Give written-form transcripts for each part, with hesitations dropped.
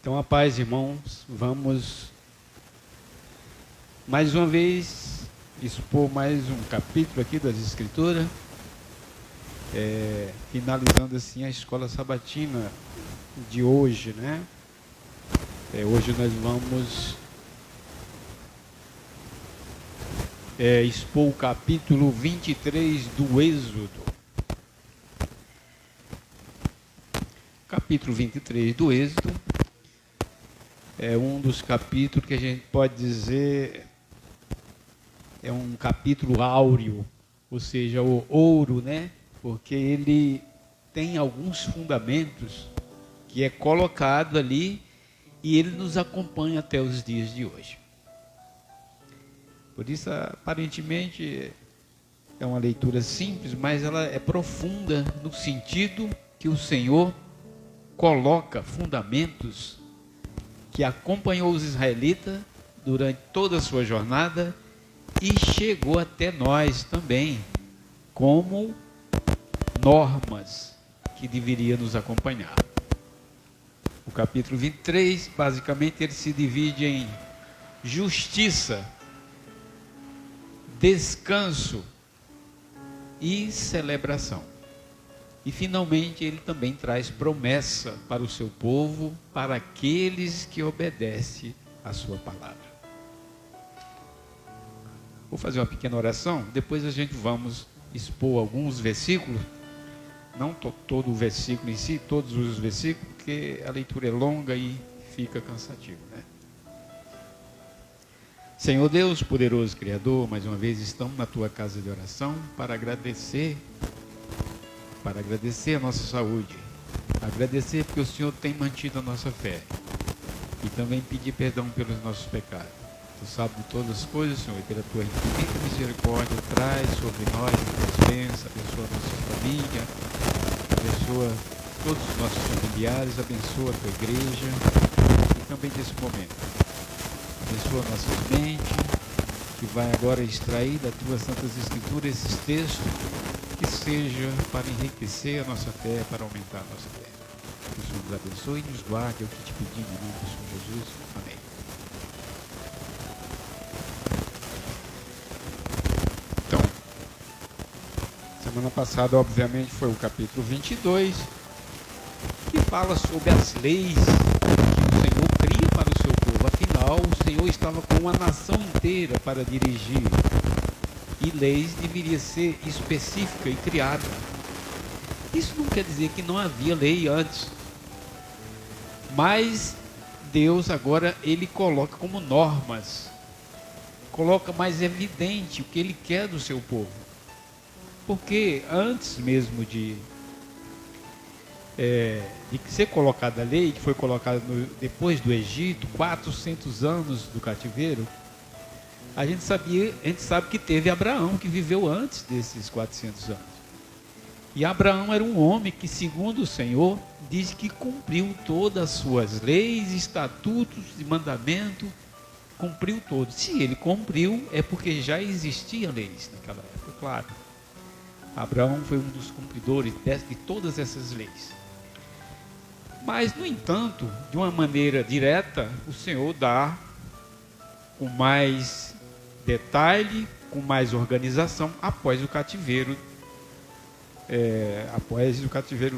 Então, a paz, irmãos, vamos mais uma vez expor mais um capítulo aqui das Escrituras, finalizando assim a escola sabatina de hoje, né? Hoje nós vamos expor o capítulo 23 do Êxodo. Capítulo 23 do Êxodo é um dos capítulos que a gente pode dizer é um capítulo áureo, ou seja, o ouro, né? Porque ele tem alguns fundamentos que é colocado ali e ele nos acompanha até os dias de hoje. Por isso, aparentemente, é uma leitura simples, mas ela é profunda no sentido que o Senhor coloca fundamentos que acompanhou os israelitas durante toda a sua jornada e chegou até nós também, como normas que deveriam nos acompanhar. O capítulo 23, basicamente, ele se divide em justiça, descanso e celebração. E finalmente ele também traz promessa para o seu povo, para aqueles que obedecem a sua palavra. Vou fazer uma pequena oração, depois a gente vamos expor alguns versículos, não todo o versículo em si, todos os versículos, porque a leitura é longa e fica cansativo, né? Senhor Deus, poderoso Criador, mais uma vez estamos na tua casa de oração para agradecer a nossa saúde, agradecer porque o Senhor tem mantido a nossa fé e também pedir perdão pelos nossos pecados. Tu sabes de todas as coisas, Senhor, e pela tua infinita misericórdia traz sobre nós a tua bênção, abençoa a nossa família, abençoa todos os nossos familiares, abençoa a tua igreja e também nesse momento abençoa nossas mentes, que vai agora extrair das tuas santas escrituras esses textos, que seja para enriquecer a nossa fé, para aumentar a nossa fé. Que o Senhor nos abençoe e nos guarde, é o que te pedimos em nome do Senhor Jesus. Amém. Então, semana passada, obviamente, foi o capítulo 22, que fala sobre as leis que o Senhor cria para o seu povo. Afinal, o Senhor estava com uma nação inteira para dirigir. E leis deveria ser específica e criada. Isso não quer dizer que não havia lei antes. Mas Deus agora, ele coloca como normas. Coloca mais evidente o que ele quer do seu povo. Porque antes mesmo de ser colocada a lei, que foi colocada depois do Egito, 400 anos do cativeiro, a gente sabe que teve Abraão, que viveu antes desses 400 anos. E Abraão era um homem que, segundo o Senhor, diz que cumpriu todas as suas leis, estatutos e mandamentos, cumpriu todos. Se ele cumpriu, é porque já existiam leis naquela época, claro. Abraão foi um dos cumpridores de todas essas leis. Mas, no entanto, de uma maneira direta, o Senhor dá com mais detalhe, com mais organização, após o cativeiro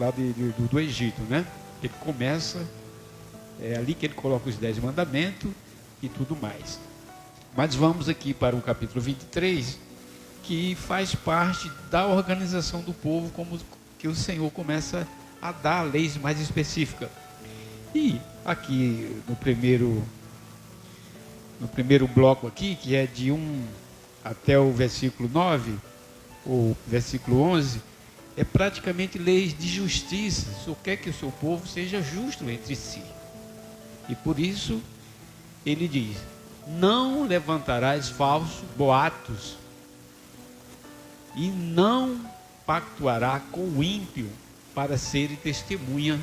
lá do Egito, né? Ele começa, é ali que ele coloca os 10 mandamentos e tudo mais. Mas vamos aqui para o capítulo 23, que faz parte da organização do povo, como que o Senhor começa a dar leis mais específicas. E aqui no primeiro bloco aqui, que é de 1 até o versículo 9, ou versículo 11, é praticamente leis de justiça. Só quer que o seu povo seja justo entre si. E por isso, ele diz: não levantarás falsos boatos, e não pactuará com o ímpio para ser testemunha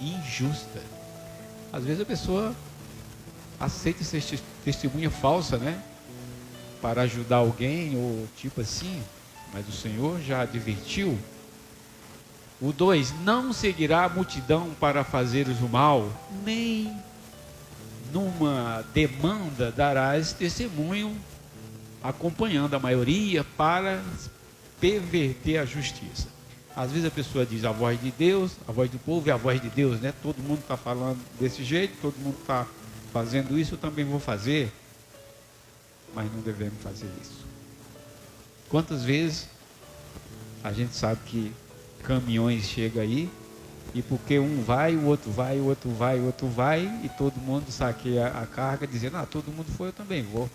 injusta. Às vezes a pessoa aceita ser testemunha falsa, né? Para ajudar alguém, ou tipo assim. Mas o Senhor já advertiu O 2, não seguirá a multidão para fazeres o mal, nem numa demanda darás testemunho acompanhando a maioria para perverter a justiça. Às vezes a pessoa diz a voz de Deus, a voz do povo é a voz de Deus, né? Todo mundo está falando desse jeito, todo mundo está fazendo isso, eu também vou fazer. Mas não devemos fazer isso. Quantas vezes a gente sabe que caminhões chegam aí, e porque um vai, o outro vai, o outro vai, o outro vai, e todo mundo saqueia a carga, dizendo, todo mundo foi, eu também vou.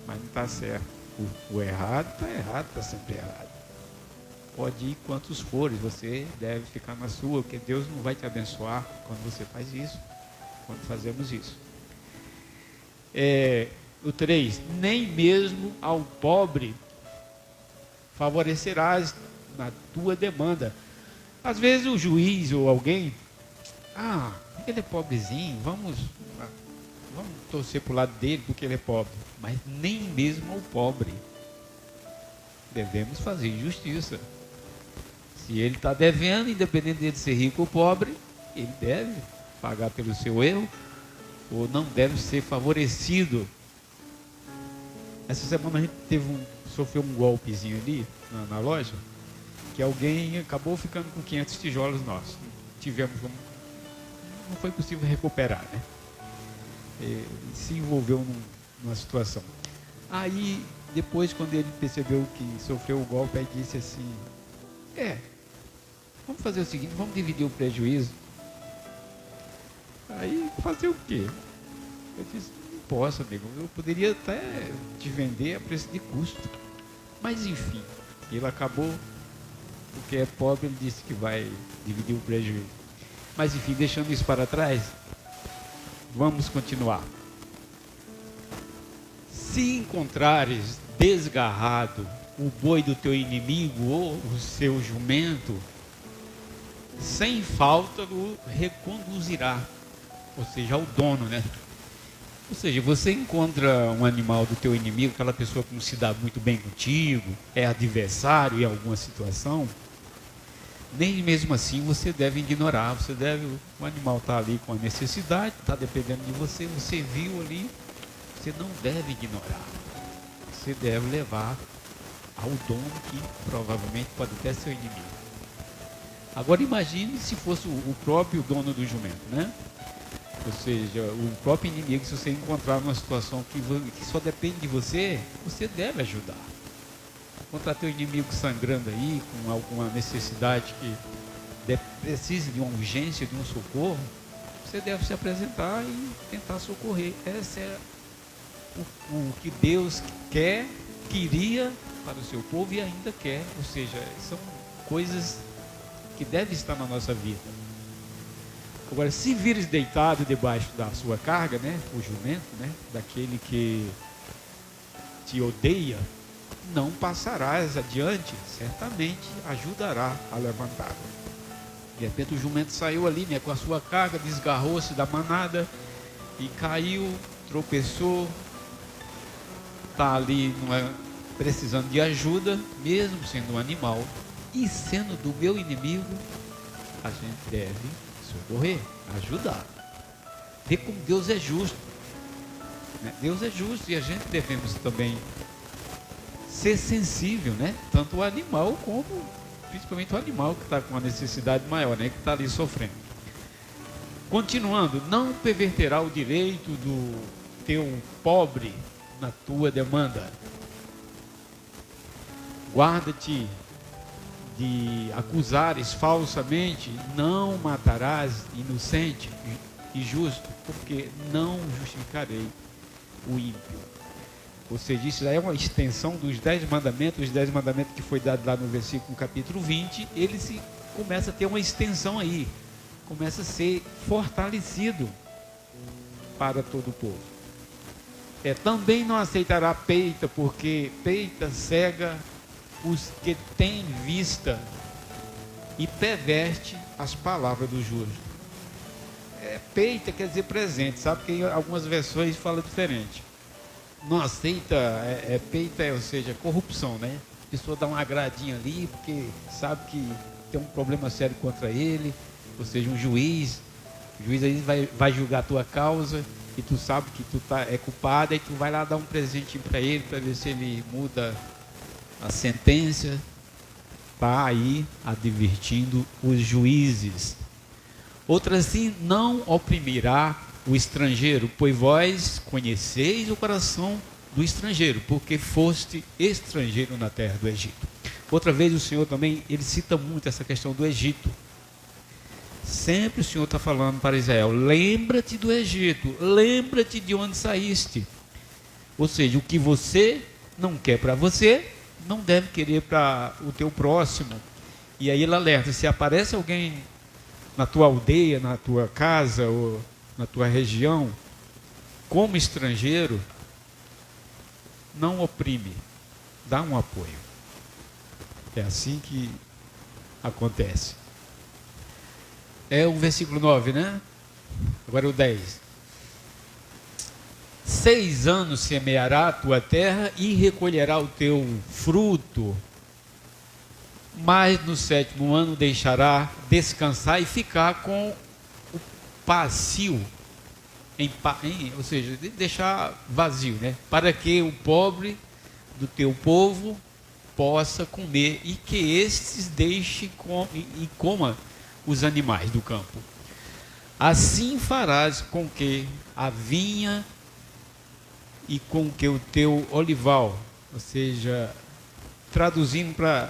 Mas não está certo. O errado, está sempre errado. Pode ir quantos forem, você deve ficar na sua, porque Deus não vai te abençoar quando você faz isso, quando fazemos isso. O 3, nem mesmo ao pobre favorecerás na tua demanda. Às vezes o juiz ou alguém, ele é pobrezinho, vamos torcer para o lado dele porque ele é pobre. Mas nem mesmo ao pobre devemos fazer justiça. Se ele está devendo, independente de ser rico ou pobre, ele deve pagar pelo seu erro, ou não deve ser favorecido. Essa semana a gente sofreu um golpezinho ali na loja, que alguém acabou ficando com 500 tijolos nossos. Não foi possível recuperar, né? Se envolveu numa situação. Aí, depois, quando ele percebeu que sofreu o golpe, ele disse assim, vamos fazer o seguinte, vamos dividir o prejuízo. Aí, fazer o quê? Eu disse, não posso, amigo, eu poderia até te vender a preço de custo. Mas, enfim, ele acabou, porque é pobre, ele disse que vai dividir o prejuízo. Mas, enfim, deixando isso para trás, vamos continuar. Se encontrares desgarrado o boi do teu inimigo ou o seu jumento, sem falta o reconduzirá, ou seja, ao dono, né? Ou seja, você encontra um animal do teu inimigo, aquela pessoa que não se dá muito bem contigo, é adversário em alguma situação, nem mesmo assim você deve ignorar, o animal está ali com a necessidade, está dependendo de você, você viu ali, você não deve ignorar, você deve levar ao dono que provavelmente pode até ser o inimigo. Agora imagine se fosse o próprio dono do jumento, né? Ou seja, o próprio inimigo, se você encontrar numa situação que só depende de você, você deve ajudar. Encontrar teu inimigo sangrando aí, com alguma necessidade que precise de uma urgência, de um socorro, você deve se apresentar e tentar socorrer. Esse é o que Deus queria para o seu povo e ainda quer. Ou seja, são coisas que devem estar na nossa vida. Agora, se vires deitado debaixo da sua carga, né, o jumento, né, daquele que te odeia, não passarás adiante, certamente ajudará a levantar. De repente o jumento saiu ali, né, com a sua carga, desgarrou-se da manada e caiu, tropeçou, está ali precisando de ajuda, mesmo sendo um animal e sendo do meu inimigo, a gente deve socorrer, ajudar. Ver como Deus é justo, né? Deus é justo e a gente devemos também ser sensível, né? Tanto o animal como principalmente o animal que está com uma necessidade maior, né? Que está ali sofrendo. Continuando, não perverterá o direito do teu pobre na tua demanda. Guarda-te de acusares falsamente, não matarás inocente e justo, porque não justificarei o ímpio. Ou seja, isso é uma extensão dos 10 mandamentos, os 10 mandamentos que foi dado lá no versículo capítulo 20, ele começa a ter uma extensão aí, começa a ser fortalecido para todo o povo. Também não aceitará peita, porque peita cega os que têm vista e perverte as palavras do justo. Peita quer dizer presente, sabe que em algumas versões fala diferente. Não aceita, peita, ou seja, corrupção, né? A pessoa dá uma agradinha ali, porque sabe que tem um problema sério contra ele, ou seja, um juiz. O juiz aí vai julgar a tua causa e tu sabe que tu é culpado, e tu vai lá dar um presentinho para ele, para ver se ele muda a sentença, para aí advertindo os juízes. Outra assim, não oprimirá o estrangeiro, pois vós conheceis o coração do estrangeiro, porque foste estrangeiro na terra do Egito. Outra vez o Senhor também, ele cita muito essa questão do Egito. Sempre o Senhor está falando para Israel, lembra-te do Egito, lembra-te de onde saíste. Ou seja, o que você não quer para você, não deve querer para o teu próximo. E aí ele alerta, se aparece alguém na tua aldeia, na tua casa ou na tua região, como estrangeiro, não oprime, dá um apoio. É assim que acontece. É o versículo 9, né? Agora o 10. 6 anos semeará a tua terra e recolherá o teu fruto, mas no 7º ano deixará descansar e ficar com o pacio, ou seja, deixar vazio, né? Para que o pobre do teu povo possa comer e que estes deixe e coma os animais do campo. Assim farás com que a vinha e com que o teu olival, ou seja, traduzindo para,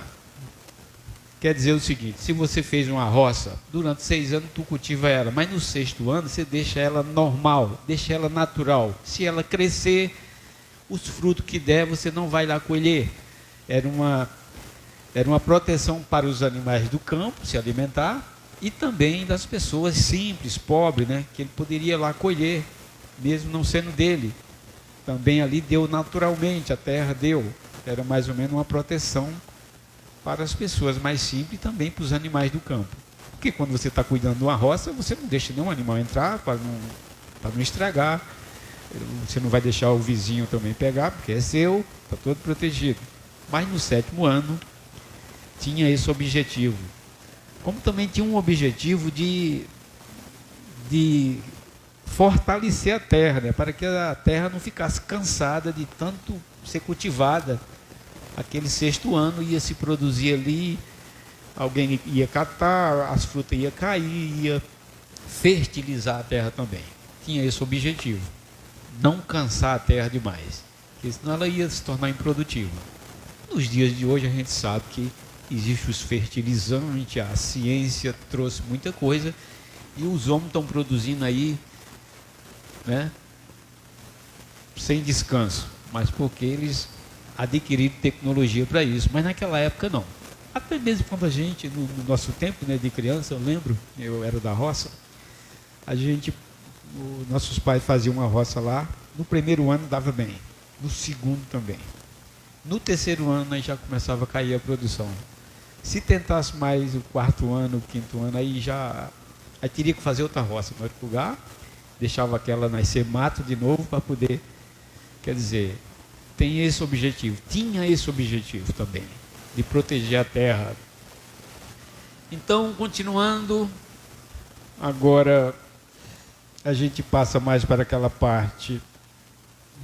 quer dizer o seguinte, se você fez uma roça, durante 6 anos tu cultiva ela, mas no 6º ano você deixa ela normal, deixa ela natural. Se ela crescer, os frutos que der você não vai lá colher. Era uma proteção para os animais do campo se alimentar e também das pessoas simples, pobres, né, que ele poderia lá colher, mesmo não sendo dele. Também ali deu naturalmente, a terra deu. Era mais ou menos uma proteção para as pessoas mais simples e também para os animais do campo. Porque quando você está cuidando de uma roça, você não deixa nenhum animal entrar para não estragar. Você não vai deixar o vizinho também pegar, porque é seu, está todo protegido. Mas no 7º ano tinha esse objetivo. Como também tinha um objetivo de fortalecer a terra, né, para que a terra não ficasse cansada de tanto ser cultivada. Aquele 6º ano ia se produzir ali, alguém ia catar, as frutas iam cair, ia fertilizar a terra também. Tinha esse objetivo, não cansar a terra demais, porque senão ela ia se tornar improdutiva. Nos dias de hoje a gente sabe que existem os fertilizantes, a ciência trouxe muita coisa, e os homens estão produzindo aí, né, sem descanso, mas porque eles adquiriram tecnologia para isso, mas naquela época não. Até mesmo quando a gente, no nosso tempo, né, de criança, eu lembro, eu era da roça, nossos pais faziam uma roça lá, no 1º ano dava bem, no 2º também. No 3º ano aí já começava a cair a produção. Se tentasse mais o 4º ano, o 5º ano, aí teria que fazer outra roça no outro lugar, deixava aquela nascer mato de novo para poder, quer dizer, tinha esse objetivo também, de proteger a terra. Então, continuando, agora a gente passa mais para aquela parte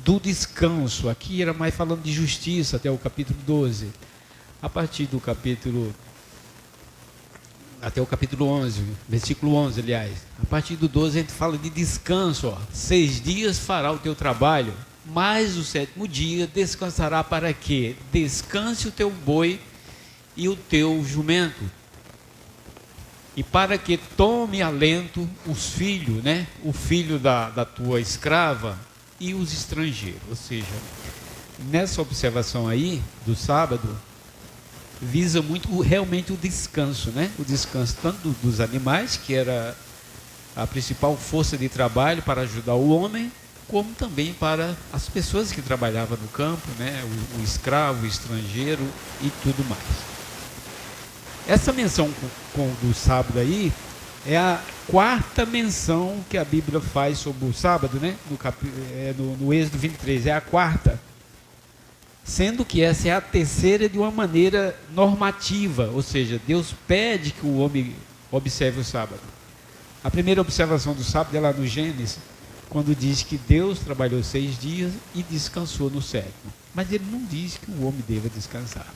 do descanso. Aqui era mais falando de justiça, até o capítulo 12. A partir do capítulo, até o capítulo 11, versículo 11, aliás. A partir do 12 a gente fala de descanso. 6 dias fará o teu trabalho, mas o 7º dia descansará para que descanse o teu boi e o teu jumento. E para que tome alento os filhos, né? O filho da tua escrava e os estrangeiros. Ou seja, nessa observação aí do sábado, visa muito realmente o descanso, né? O descanso tanto dos animais, que era a principal força de trabalho para ajudar o homem, como também para as pessoas que trabalhavam no campo, né? O escravo, o estrangeiro e tudo mais. Essa menção do sábado aí é a 4ª menção que a Bíblia faz sobre o sábado, né? No Êxodo 23, é a 4ª. sendo que essa é a terceira de uma maneira normativa, ou seja, Deus pede que o homem observe o sábado. A primeira observação do sábado é lá no Gênesis, quando diz que Deus trabalhou 6 dias e descansou no 7º. Mas ele não diz que o homem deva descansar.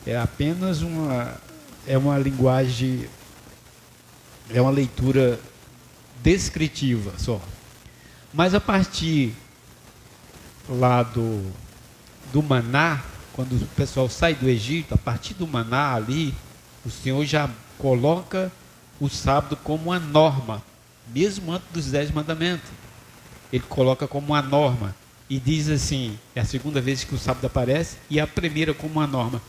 É apenas uma linguagem, é uma leitura descritiva só. Mas a partir lá do maná, quando o pessoal sai do Egito, a partir do maná ali, o Senhor já coloca o sábado como uma norma, mesmo antes dos 10 mandamentos. Ele coloca como uma norma e diz assim, é a segunda vez que o sábado aparece e a primeira como uma norma: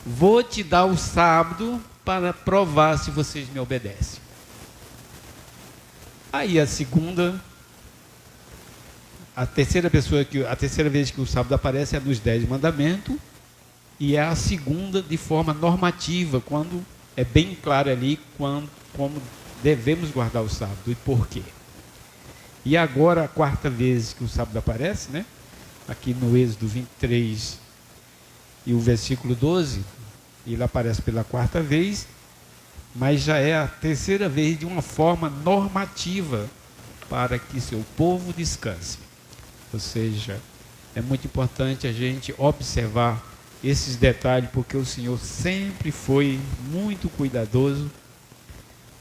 vou te dar o sábado para provar se vocês me obedecem. Aí a terceira vez que o sábado aparece é nos 10 mandamentos, e é a segunda de forma normativa, quando é bem claro ali como devemos guardar o sábado e por quê. E agora a quarta vez que o sábado aparece, né? Aqui no Êxodo 23 e o versículo 12, ele aparece pela quarta vez, mas já é a terceira vez de uma forma normativa para que seu povo descanse. Ou seja, é muito importante a gente observar esses detalhes, porque o Senhor sempre foi muito cuidadoso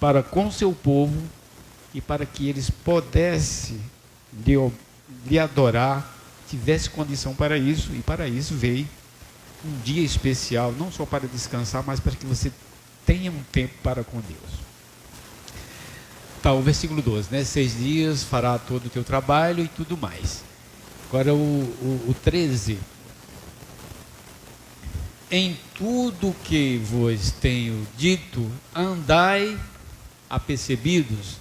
para com seu povo e para que eles pudessem lhe adorar, tivesse condição para isso, e para isso veio um dia especial, não só para descansar, mas para que você tenha um tempo para com Deus. Tá, o versículo 12, né? 6 dias fará todo o teu trabalho e tudo mais. Agora o 13. Em tudo que vos tenho dito, andai apercebidos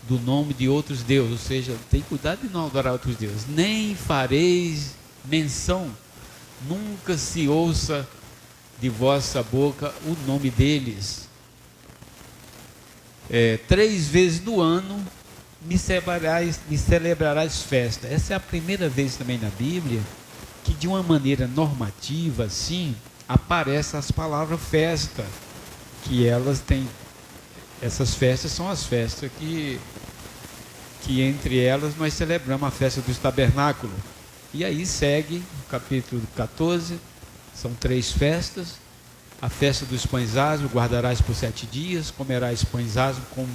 do nome de outros deuses, ou seja, tem cuidado de não adorar outros deuses, nem fareis menção, nunca se ouça de vossa boca o nome deles. 3 vezes no ano me celebrarás festa. Essa é a primeira vez também na Bíblia que de uma maneira normativa assim aparece as palavras festa, que elas têm, essas festas são as festas que entre elas nós celebramos a festa dos tabernáculos. E aí segue o capítulo 14, são 3 festas. A festa dos pães asmos, guardarás por 7 dias, comerás pães asmos como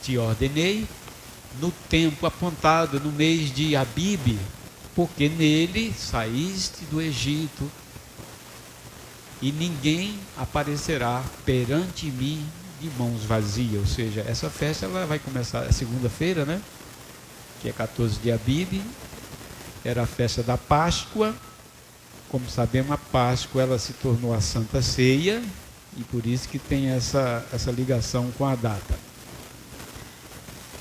te ordenei, no tempo apontado, no mês de Abibe, porque nele saíste do Egito, e ninguém aparecerá perante mim de mãos vazias. Ou seja, essa festa ela vai começar a segunda-feira, né? Que é 14 de Abibe, era a festa da Páscoa. Como sabemos, a Páscoa ela se tornou a Santa Ceia, e por isso que tem essa ligação com a data.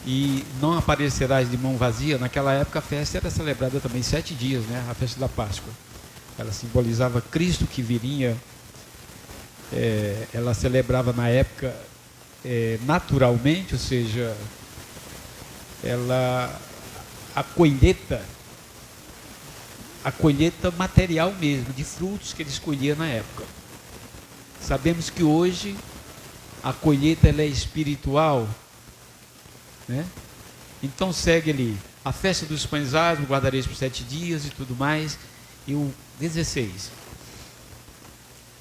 E não aparecerás de mão vazia. Naquela época a festa era celebrada também 7 dias, né? A festa da Páscoa. Ela simbolizava Cristo que viria. Ela celebrava na época naturalmente, ou seja, a colheita material mesmo, de frutos que eles colhiam na época. Sabemos que hoje a colheita ela é espiritual, né? Então segue ali, a festa dos pães asmos, guardareis por 7 dias e tudo mais. E o 16,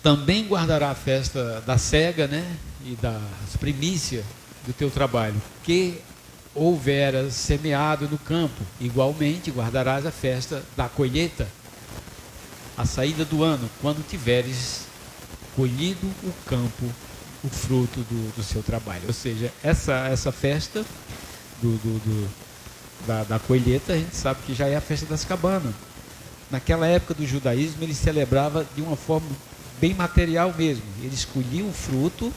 também guardará a festa da cega, né? E das primícias do teu trabalho, que houveras semeado no campo. Igualmente guardarás a festa da colheita, a saída do ano, quando tiveres colhido o campo, o fruto do seu trabalho. Ou seja, essa festa da colheita, a gente sabe que já é a festa das cabanas. Naquela época do judaísmo, ele celebrava de uma forma bem material mesmo. Eles colhiam o fruto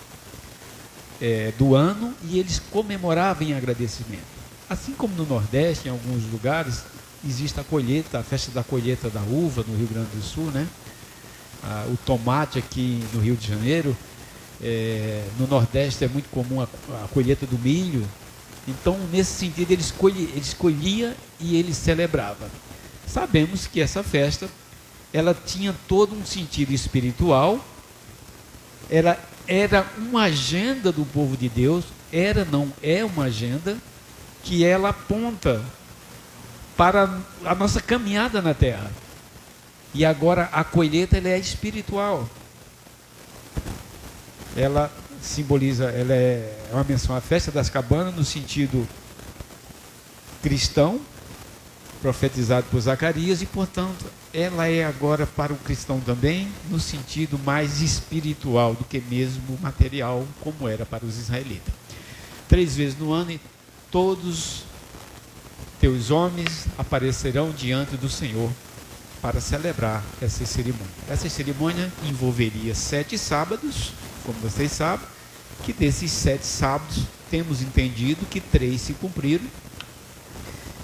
do ano e eles comemoravam em agradecimento. Assim como no Nordeste, em alguns lugares, existe a colheita, a festa da colheita da uva no Rio Grande do Sul, né? O tomate aqui no Rio de Janeiro. No Nordeste é muito comum a colheita do milho. Então, nesse sentido, eles colhiam e eles celebravam. sabemos que essa festa, ela tinha todo um sentido espiritual, ela era uma agenda do povo de Deus, é uma agenda que ela aponta para a nossa caminhada na terra. E agora a colheita, ela é espiritual. Ela simboliza, ela é uma menção à festa das cabanas no sentido cristão, profetizado por Zacarias, e portanto ela é agora para o cristão também no sentido mais espiritual do que mesmo material, como era para os israelitas. 3 vezes no ano, todos teus homens aparecerão diante do Senhor para celebrar essa cerimônia. Essa cerimônia envolveria 7 sábados, como vocês sabem, que desses 7 sábados temos entendido que 3 se cumpriram,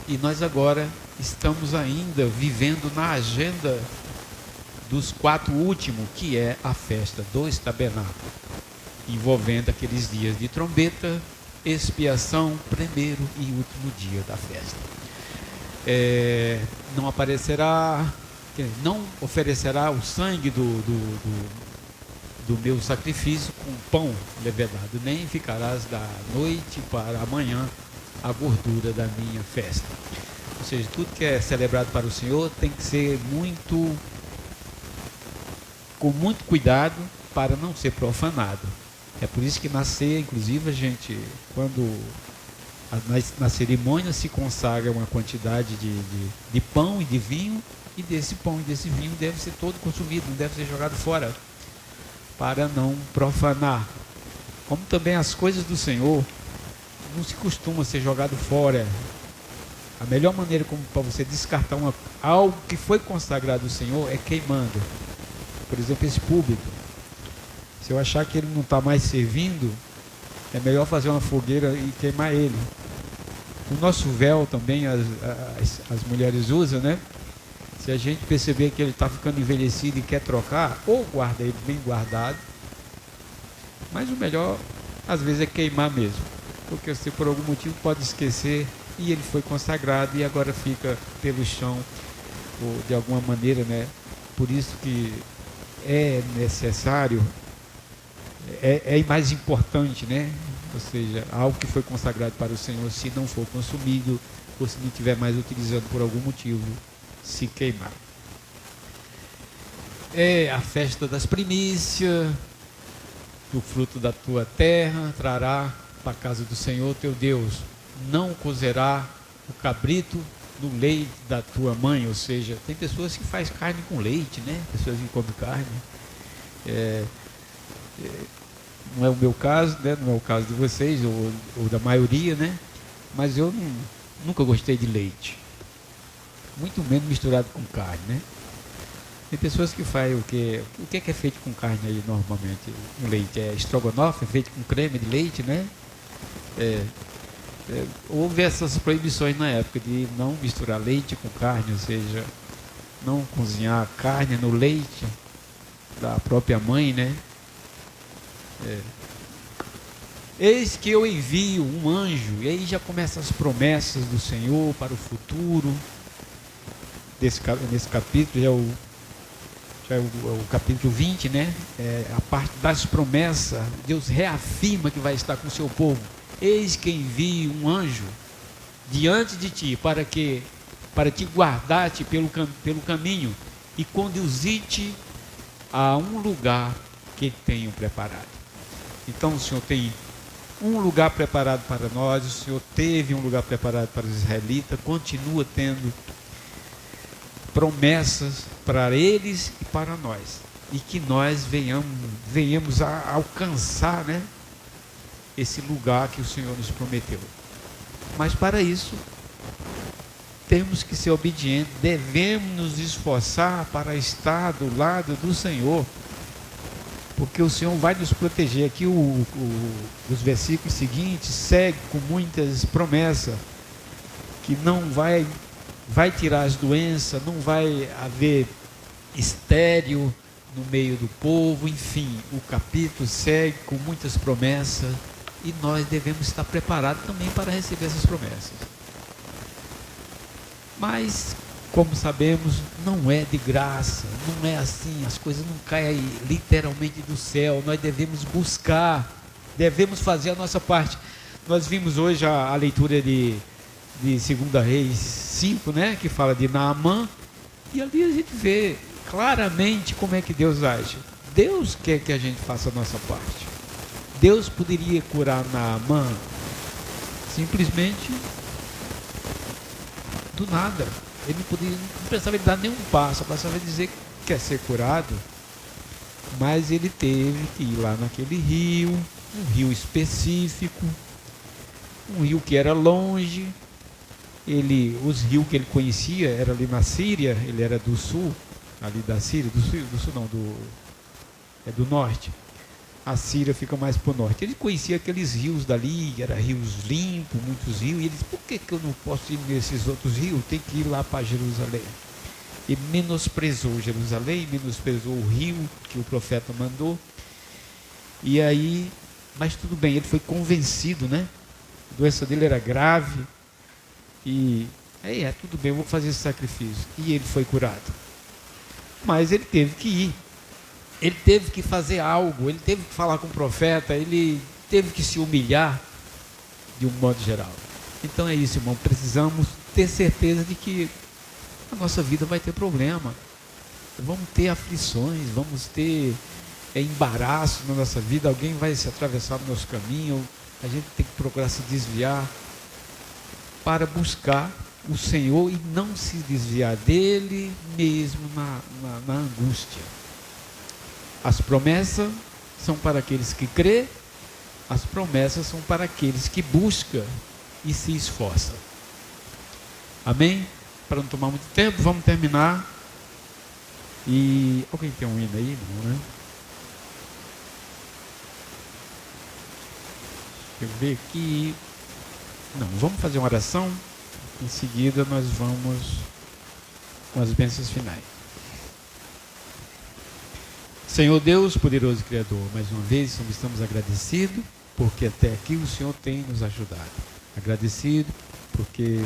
e nós agora estamos ainda vivendo na agenda dos 4 últimos, que é a festa dos tabernáculos, envolvendo aqueles dias de trombeta, expiação, primeiro e último dia da festa. Não aparecerá, não oferecerá o sangue do meu sacrifício com pão levedado, nem ficarás da noite para amanhã a gordura da minha festa. Ou seja, tudo que é celebrado para o Senhor tem que ser com muito cuidado para não ser profanado. É por isso que na ceia, inclusive, a gente, quando na cerimônia se consagra uma quantidade de pão e de vinho, e desse pão e desse vinho deve ser todo consumido, não deve ser jogado fora, para não profanar. Como também as coisas do Senhor não se costuma ser jogado fora. A melhor maneira como para você descartar algo que foi consagrado ao Senhor é queimando. Por exemplo, esse púlpito. Se eu achar que ele não está mais servindo, é melhor fazer uma fogueira e queimar ele. O nosso véu também as mulheres usam, né? Se a gente perceber que ele está ficando envelhecido e quer trocar, ou guarda ele bem guardado. Mas o melhor, às vezes, é queimar mesmo. Porque você, por algum motivo, pode esquecer e ele foi consagrado e agora fica pelo chão, ou de alguma maneira, né? Por isso que é necessário, é mais importante, né? Ou seja, algo que foi consagrado para o Senhor, se não for consumido, ou se não estiver mais utilizando por algum motivo, se queimar. É a festa das primícias, do fruto da tua terra, trará para a casa do Senhor teu Deus. Não cozerá o cabrito no leite da tua mãe. Ou seja, tem pessoas que fazem carne com leite, né? Pessoas que comem carne. Não é o meu caso, né? Não é o caso de vocês, ou da maioria, né? Mas eu nunca gostei de leite. Muito menos misturado com carne, né? Tem pessoas que fazem o que é feito com carne aí normalmente? O leite é estrogonofe, é feito com creme de leite, né? Houve essas proibições na época de não misturar leite com carne, ou seja, não cozinhar carne no leite da própria mãe, né? Eis que eu envio um anjo, e aí já começam as promessas do Senhor para o futuro. Nesse capítulo já é o capítulo 20, né? A parte das promessas. Deus reafirma que vai estar com o seu povo. Eis que envio um anjo diante de ti para te guardar-te pelo caminho e conduzir-te a um lugar que tenho preparado. Então o Senhor tem um lugar preparado para nós, o Senhor teve um lugar preparado para os israelitas, continua tendo promessas para eles e para nós, e que nós venhamos a alcançar, né, esse lugar que o Senhor nos prometeu. Mas para isso temos que ser obedientes, devemos nos esforçar para estar do lado do Senhor, porque o Senhor vai nos proteger. Aqui os versículos seguintes seguem com muitas promessas, que não vai tirar as doenças, não vai haver estéril no meio do povo, enfim, o capítulo segue com muitas promessas, e nós devemos estar preparados também para receber essas promessas. Mas como sabemos, não é de graça, não é assim, as coisas não caem literalmente do céu. Nós devemos buscar, devemos fazer a nossa parte. Nós vimos hoje a leitura de 2 Reis 5, né, que fala de Naamã, e ali a gente vê claramente como é que Deus age. Deus quer que a gente faça a nossa parte. Deus poderia curar Naamã simplesmente do nada. Ele não precisava dar nenhum passo, bastava dizer que quer ser curado. Mas ele teve que ir lá naquele rio, um rio específico, um rio que era longe. Os rios que ele conhecia era ali na Síria, ele era do sul, ali da Síria, do sul não, do norte. A Síria fica mais para o norte. Ele conhecia aqueles rios dali, eram rios limpos, muitos rios, e ele disse, por que eu não posso ir nesses outros rios? Tem que ir lá para Jerusalém. E menosprezou Jerusalém, menosprezou o rio que o profeta mandou. E aí, mas tudo bem, ele foi convencido, né? A doença dele era grave. E aí, tudo bem, eu vou fazer esse sacrifício. E ele foi curado. Mas ele teve que ir. Ele teve que fazer algo, ele teve que falar com o profeta, ele teve que se humilhar de um modo geral. Então é isso, irmão, precisamos ter certeza de que a nossa vida vai ter problema. Vamos ter aflições, vamos ter embaraço na nossa vida, alguém vai se atravessar no nosso caminho, a gente tem que procurar se desviar para buscar o Senhor e não se desviar dele mesmo na angústia. As promessas são para aqueles que crê, as promessas são para aqueles que buscam e se esforçam. Amém? Para não tomar muito tempo, vamos terminar. E alguém tem um hino aí? Não, né? Deixa eu ver aqui. Não, vamos fazer uma oração. Em seguida nós vamos com as bênçãos finais. Senhor Deus, poderoso Criador, mais uma vez estamos agradecidos, porque até aqui o Senhor tem nos ajudado. Agradecido, porque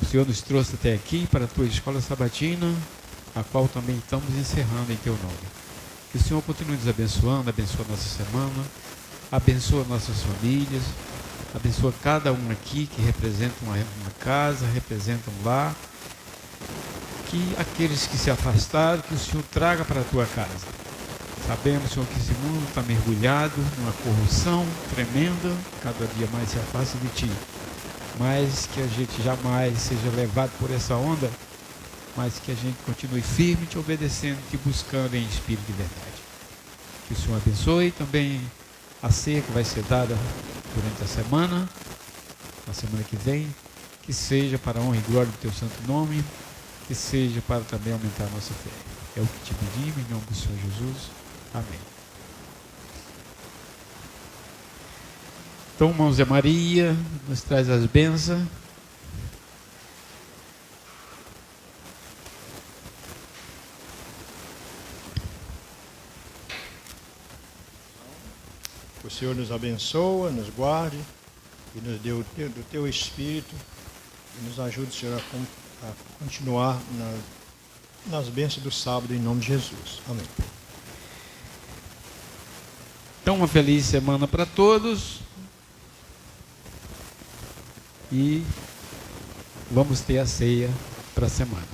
o Senhor nos trouxe até aqui para a tua escola sabatina, a qual também estamos encerrando em teu nome. Que o Senhor continue nos abençoando, abençoa a nossa semana, abençoa nossas famílias, abençoa cada um aqui que representa uma casa, representa um lar. Que aqueles que se afastaram, que o Senhor traga para a tua casa. Sabemos, Senhor, que esse mundo está mergulhado numa corrupção tremenda, cada dia mais se afasta de Ti. Mas que a gente jamais seja levado por essa onda, mas que a gente continue firme, Te obedecendo, Te buscando em espírito de verdade. Que o Senhor abençoe também a ceia que vai ser dada durante a semana, na semana que vem, que seja para a honra e glória do Teu santo nome, que seja para também aumentar a nossa fé. É o que te pedimos em nome do Senhor Jesus. Amém. Então, irmão Zé Maria, nos traz as bênçãos. O Senhor nos abençoa, nos guarde e nos dê do teu Espírito e nos ajude, Senhor, a continuar nas bênçãos do sábado, em nome de Jesus. Amém. Então, uma feliz semana para todos. E vamos ter a ceia para a semana.